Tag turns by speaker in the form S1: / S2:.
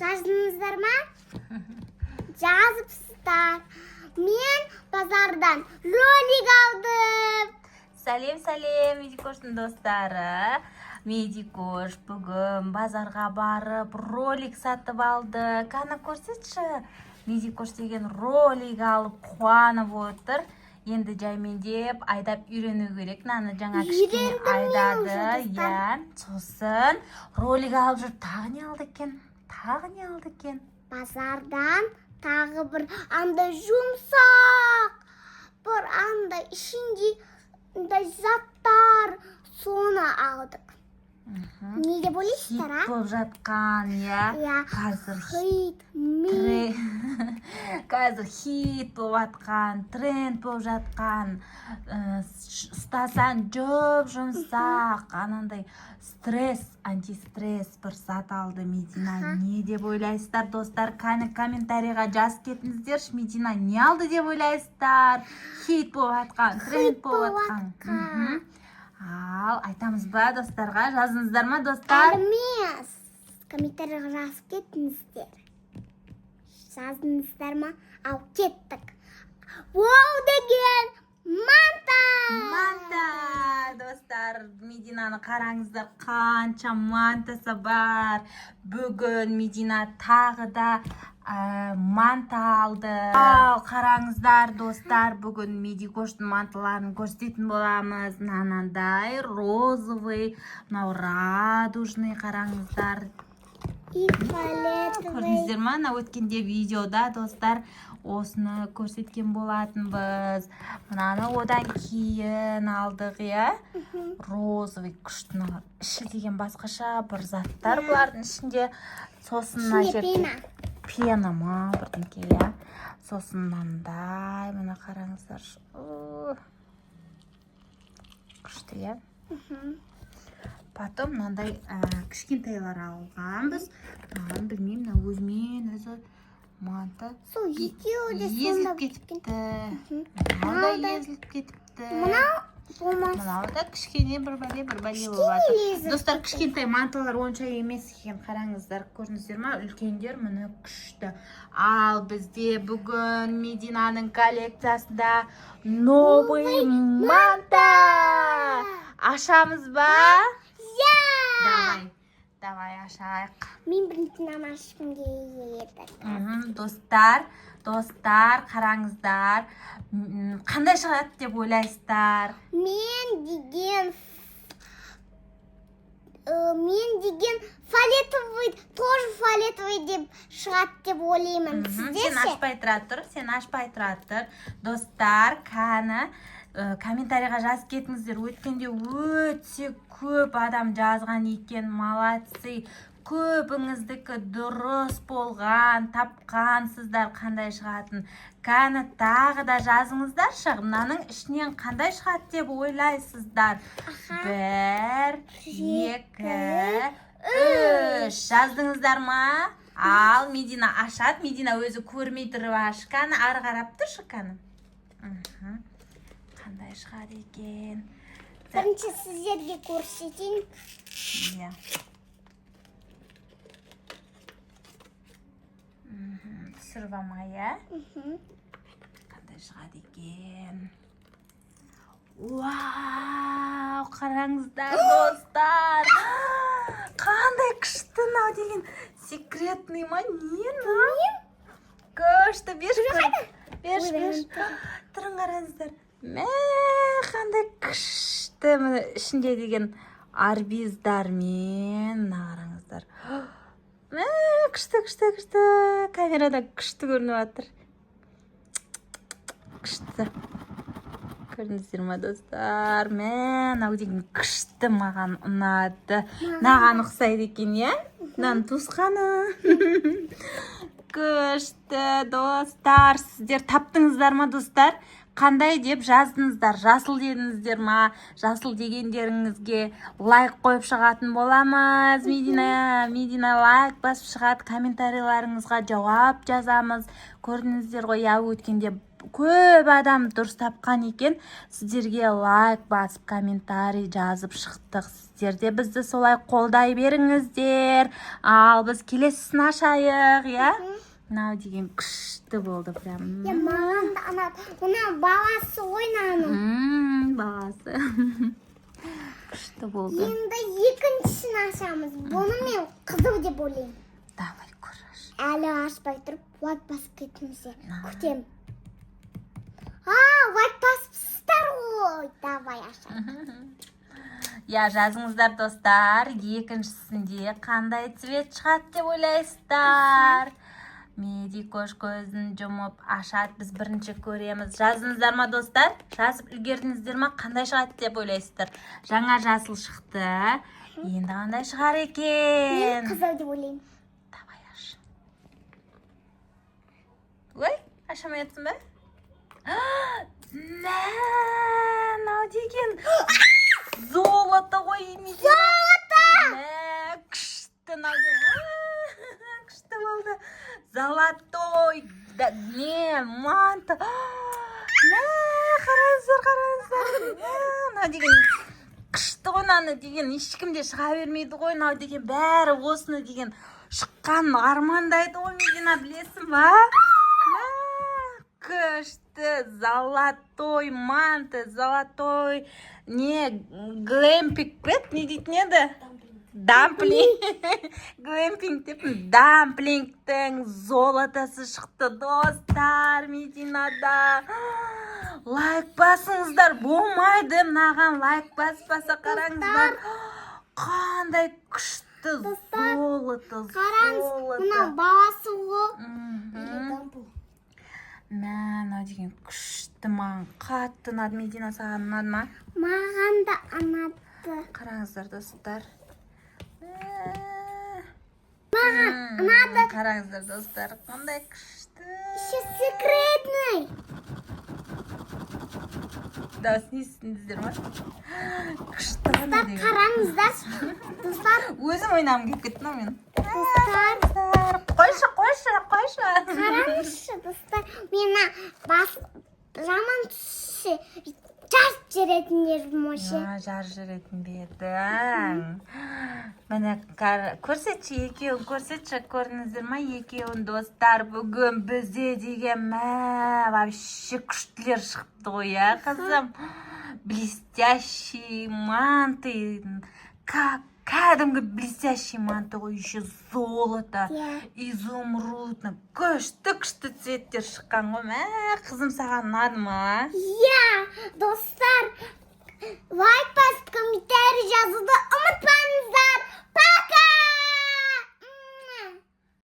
S1: жаздыңыздар ма? Жазыпсыздар. Мен базардан ролик алдым.
S2: Сәлем, Медикоштың достары. Медикош бүгін базарға барып ролик сатып алды. Қана көрсетші. Медикош деген ролик алып қуанып отыр. Енді жаймендеп айдап үйрену керек. Наны жаңа кішкене айдады. Сосын ролик алып жүріп тағы не алды екен?
S1: Базардан тағы бір андай жұмсақ. Бір андай ішінде заттар соны алдық. Не деп ойлайсыздар,
S2: Хит болып жатқан, қазір хит болып жатқан, тренд болып жатқан, ұстасаң жұмсақ, анандай антистресс бір зат алды Медина. Не деп ойлайсыздар, достар? Комментарийға жазып кетіңіздерші, Медина не алды деп ойлайсыздар? Хит болып жатқан, тренд болып жатқан. Ал, айтамыз ба достарға? Жазыңыздар ма, достар?
S1: Емес. Комментарийға жазып кетіңіздер. Жазыңыздар ма? Ал, кеттік. Воу деген манта,
S2: достар, Мединаны қараңыздар, қанша мантасы бар. Бүгін Медина тағы да манта алды. Ал, қараңыздар, достар, бүгін Медикоштың манталарын көрсететін боламыз. Нанандай, розовый, мынау радужный, қараңыздар.
S1: И фиолетовый.
S2: Көрдіңіздер ма? Өткенде видеода, достар, осыны көрсеткен болатынбыз. Мынаны одан кейін алдық, розовый күшті. Іші деген басқаша бір заттар бұлардың ішінде. Сосын пена ма бірдеңке, сосын мынандай, мына қараңыздар. Күшті, Потом мынандай кішкентайлар алғанбыз. Білмеймін, өзімен өзі манта езіліп кетіпті. Мынау езіліп кетіпті. Мынау да кішкене бір бәле болып жатыр. Достар, кішкентай манталар онша емес екен, қараңыздар, көрдіңіздер ма? Үлкендер мұны күшті. Ал бізде бүгін Мединаның коллекциясында новый манта. Ашамыз ба? Давай ашайық.
S1: Мен бірінтін ашқым келеді.
S2: Достар, қараңыздар. Қандай шығады деп ойлайсыздар?
S1: Мен деген фиолетовый, тоже фиолетовый деп шығады деп ойлаймын.
S2: Сен ашпай тұра тұр. Достар, комментарийға жазып кетіңіздер. Өткенде өте көп адам жазған екен, молодцы. Көбіңіздікі дұрыс болған, тапқансыздар қандай шығатын. Тағы да жазыңыздар, мынаның ішінен қандай шығады деп ойлайсыздар? 1, 2, 3. Жаздыңыздар ма? Ал, Медина ашады. Медина өзі көрмей тұрып аш. Ары қарап тұршы, қандай шығады екен?
S1: Бірінші сіздерге көрсетейін.
S2: Түсірвамай, қандай шығады екен? Вау, қараңыздар, достар. Қандай күшті нау деген секретный ма? Не? Күшті, беш. Тұрын қараңыздар. Қандай күшті. Ішінде деген арбиздармен, қараңыздар. Күшті. Камерада күшті көрініп жатыр. Күшті. Көрдіңіздер ма, достар? Мынау деген күшті, маған ұнады. Маған ұқсайды екен, Мынаның туысқаны. Күшті, достар. Сіздер таптыңыздар ма, достар? Қандай деп жаздыңыздар? Жасыл дедіңіздер ма? Жасыл дегендеріңізге лайк қойып шығатын боламыз. Медина лайк басып шығады. Комментарийларыңызға жауап жазамыз. Көрдіңіздер ғой, өткенде көп адам дұрыс тапқан екен. Сіздерге лайк басып, комментарий жазып шықтық. Сіздер де бізді солай қолдай беріңіздер. Ал біз келесісін ашайық, иә? Мынау деген күшті болды прям.
S1: Маған да мына баласы ойнаның.
S2: Баласы. Күшті болды.
S1: Енді екіншісін ашамыз. Бұны мен қызыл деп ойлаймын.
S2: Давай, көраш.
S1: Әлі ашпай тұрып, лайк басып кетіңіздер. Күтем. Лайк басыпсыздар ғой. Давай ашайық.
S2: Я, жазыңыздар достар, екіншісінде қандай цвет шығады деп ойлайсыздар? Медикош көзін жұмып ашады, біз бірінші көреміз. Жазыңыздар ма достар? Жазып үлгердіңіздер ма? Қандай шығады деп ойлайсыздар? Жаңа жасыл шықты. Енді қандай шығар
S1: Мен
S2: екен?
S1: қызыл деп ойлаймын.
S2: Давай аш. Ой, ашамайатсың ба? Мынау деген золото ғой. Золото! Күшті күшті болды. Золотой. Не, манта. Қараңыздар. Мынау деген күшті ғой, мынаны деген ешкімде шыға бермейді ғой. Мынау деген бәрі осыны деген шыққан армандайды ғой, Медина, білесің ба? Күшті, золотой манты, золотой не глэмпинг бет, не дейтін еді? Дамплинг. Глэмпинг деп дамплингтің золотасы шықты достар Мединада. Лайк басыңыздар, болмайды мынаған лайк баспаса, қараңыздар. Қандай күшті золото,
S1: Қараңыз, мына баласы ғой.
S2: Мынау деген күшті, маған қатты ұнады. Медина, саған ұнады ма?
S1: Маған да ұнады.
S2: Қараңыздар достар.
S1: Маған ұнады.
S2: Қараңыздар достар, қандай күшті.
S1: Еще секретный.
S2: Дауысын естідіңіздер ма? Күшті ғана деген.
S1: Қараңыздар. Достар.
S2: Өзім ойнағым келіп кетті ма мен?
S1: Достар.
S2: Қойшы.
S1: Қараңызшы, достар. Мені жаман түсі. Жар жүретін ерім өше.
S2: Жар жүретін бедің. Міне, көрсетші, екеуін көрсетші, көрдіңіздер ма? Екеуін достар, бүгін бізде деген вообще күштілер шықты ғой, я қызым. Блестящий манты. Кәдімгі блестящий манты ғой, еще золото, изумрудно, күшті цветтер шыққан ғой. Қызым, саған ұнады ма?
S1: Достар, лайк басып, комментарий жазуды